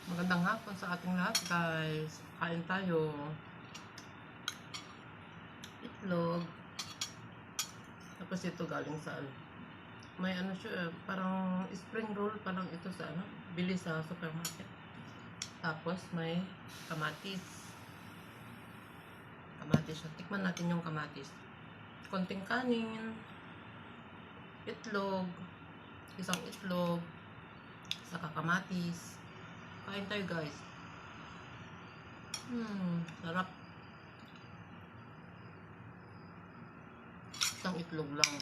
Magandang hapon sa ating lahat, guys. Kain tayo. Itlog. Tapos ito galing sa may ano siya, parang spring roll parang ito sa bili sa supermarket. Tapos may kamatis. Kamatis siya. Tikman natin yung kamatis. Konting kanin. Itlog. Isang itlog. Saka kamatis. Kain tayo, guys. Sarap. Isang itlog lang.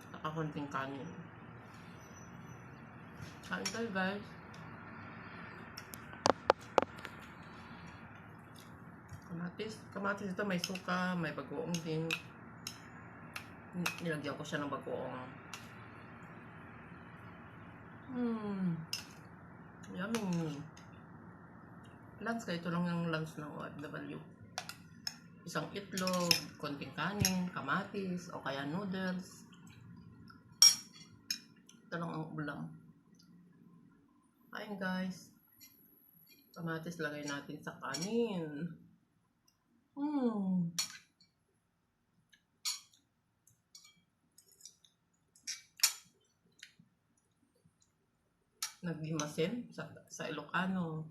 Saka konting kanin. Kain tayo, guys. Kamatis ito may suka, may bagoong din. Nilagyan ko siya ng bagoong. Yummy. Lunch ka, ito lang yung lunch ng OFW. Isang itlog, konting kanin, kamatis, o kaya noodles. Ito lang ang ulam. Kain, guys. Kamatis lagay natin sa kanin. Nagdimasin sa Ilocano.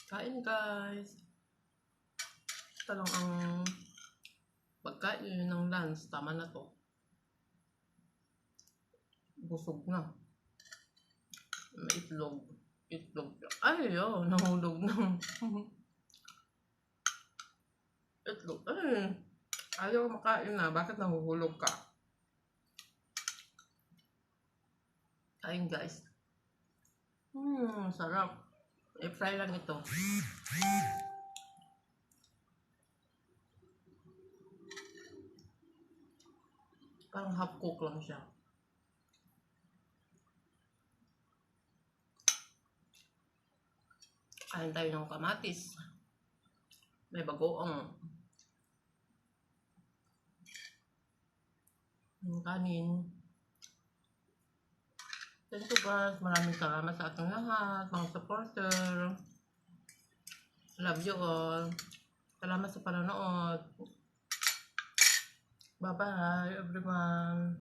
Kain, guys. Ito lang ang pagkain ng lunch. Tama na to. Busog na. May itlog. Ay, nahulog na. Itlog. Ay, ayaw makain na. Bakit nahuhulog ka? Kain, guys. Sarap. I-fry lang ito. Parang half cook lang siya. Kain tayo ng kamatis. May bagoong. Yung kanin. Thank you, guys. Maraming salamat sa ating lahat, mga supporter. Love you all. Salamat sa panonood. Bye-bye, everyone.